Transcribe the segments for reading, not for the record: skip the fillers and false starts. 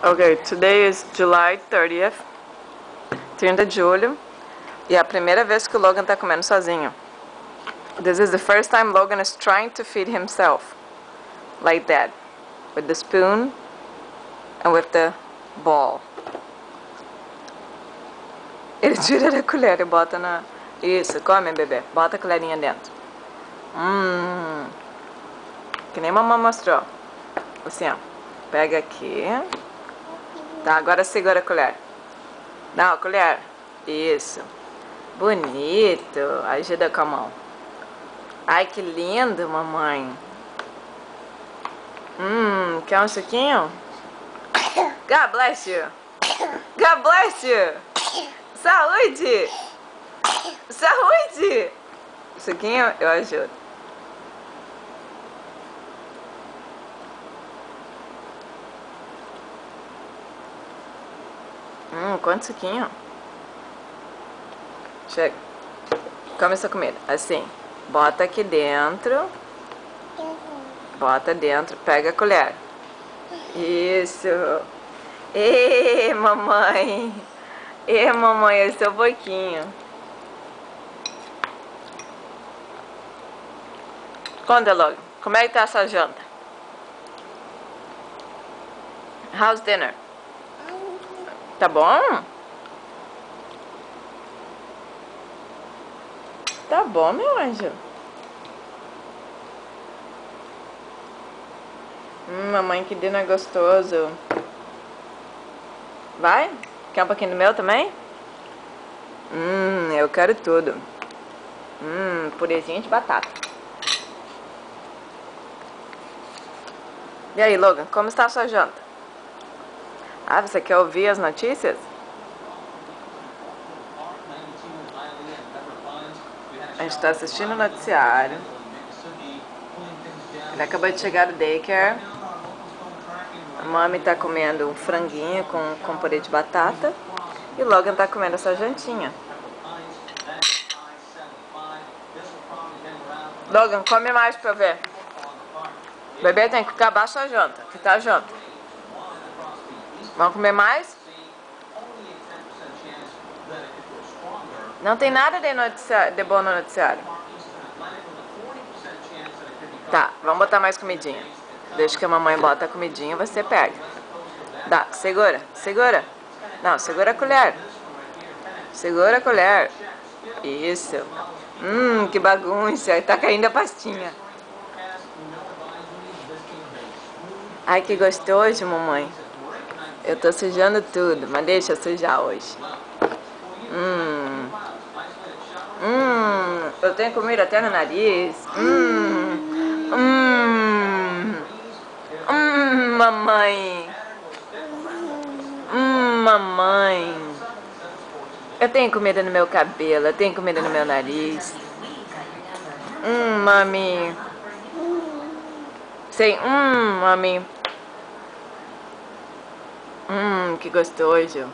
Ok, today is July 30th, 30 de julho, e é a primeira vez que o Logan tá comendo sozinho. This is the first time Logan is trying to feed himself, like that, with the spoon and with the ball. Ele tira da colher e bota na... Isso, come, bebê. Bota a colherinha dentro. Que nem mamãe mostrou. Assim, ó. Pega aqui. Tá, agora segura a colher. Não, a colher. Isso. Bonito. Ajuda com a mão. Ai, que lindo, mamãe. Quer um suquinho? God bless you. God bless you. Saúde. Saúde. Suquinho, eu ajudo. Quanto suquinho? Chega. Come essa comida. Assim. Bota aqui dentro. Bota dentro. Pega a colher. Isso. Ê, mamãe. Ê, mamãe, é seu pouquinho. Conta logo. Como é que tá essa janta? How's dinner? Tá bom? Tá bom, meu anjo. Mamãe, que dinner gostoso. Vai? Quer um pouquinho do meu também? Eu quero tudo. Purezinho de batata. E aí, Logan, como está a sua janta? Ah, você quer ouvir as notícias? A gente está assistindo o noticiário. Ele acabou de chegar do daycare. A mami está comendo um franguinho com purê de batata. E o Logan está comendo essa jantinha. Logan, come mais pra eu ver. O bebê tem que acabar a sua janta. Que tá a janta. Vamos comer mais? Não tem nada de bom no noticiário. Tá, vamos botar mais comidinha. Deixa que a mamãe bota a comidinha e você pega. Dá, segura, segura. Não, segura a colher. Segura a colher. Isso. Que bagunça. Tá caindo a pastinha. Ai, que gostoso, mamãe. Eu tô sujando tudo, mas deixa eu sujar hoje. Eu tenho comida até no nariz. Mamãe. Mamãe. Eu tenho comida no meu cabelo, eu tenho comida no meu nariz. Mami. Sei, mami. Que gostoso.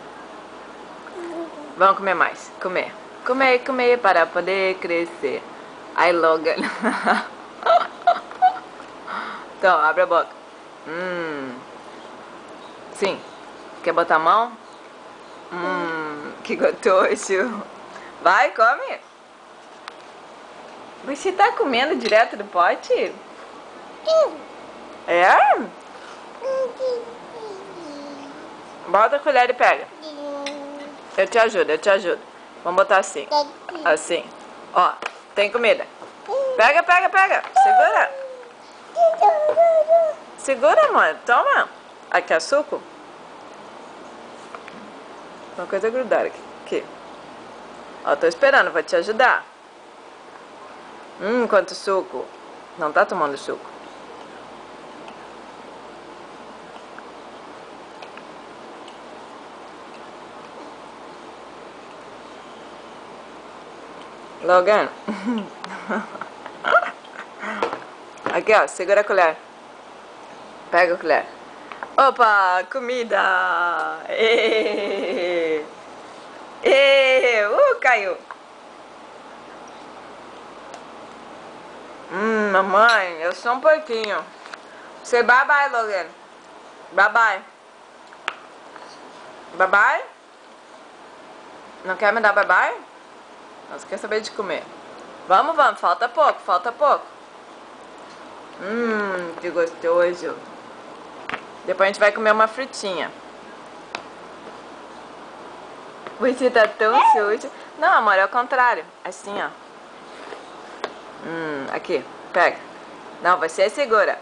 Vamos comer mais. Comer. Comer, comer para poder crescer. Ai, Logan. Então, abre a boca. Sim. Quer botar a mão? Que gostoso. Vai, come. Você tá comendo direto do pote? É? Bota a colher e pega. Eu te ajudo, eu te ajudo. Vamos botar assim. Assim. Ó, tem comida. Pega, pega, pega. Segura. Segura, amor. Toma. Aqui é suco. Uma coisa grudada aqui. Ó, tô esperando, vou te ajudar. Quanto suco. Não tá tomando suco. Logan. Aqui, ó, segura a colher. Pega a colher. Opa, comida! Caiu. Mamãe, eu sou um porquinho. Say bye bye, Logan. Bye bye. Bye bye? Não quer me dar bye bye? Não, você quer saber de comer. Vamos, vamos, falta pouco, falta pouco. Que gostoso. Depois a gente vai comer uma frutinha. Você tá tão sujo. Não, amor, é o contrário. Assim, ó. Aqui, pega. Não, você segura.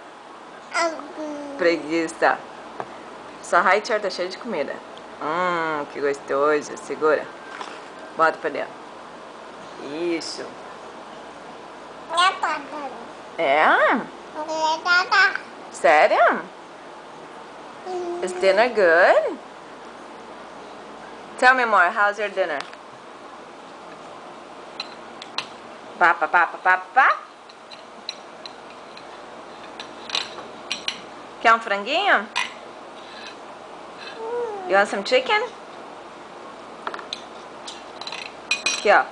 Preguiça. Sua high chair tá cheia de comida. Que gostoso. Segura. Bota pra dentro. Isso. É? Sério? Is dinner good? Tell me more, how's your dinner? Pá, pá, pá, pá, pá, pá. Quer um franguinho? You want some chicken? Aqui, ó.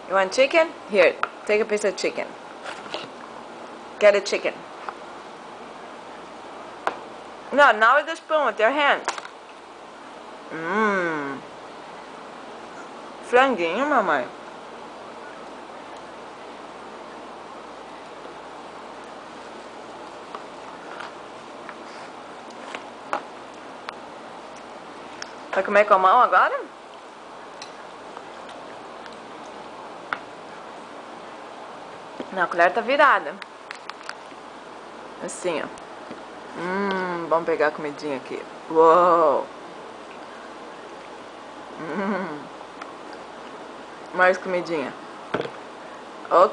You want chicken? Here, take a piece of chicken. Get a chicken. No, now with the spoon, with your hands. Franguinho, mamãe. Vai comer com a mão agora? Não, a colher tá virada. Assim, ó. Vamos pegar a comidinha aqui. Uou! Mais comidinha. Ok.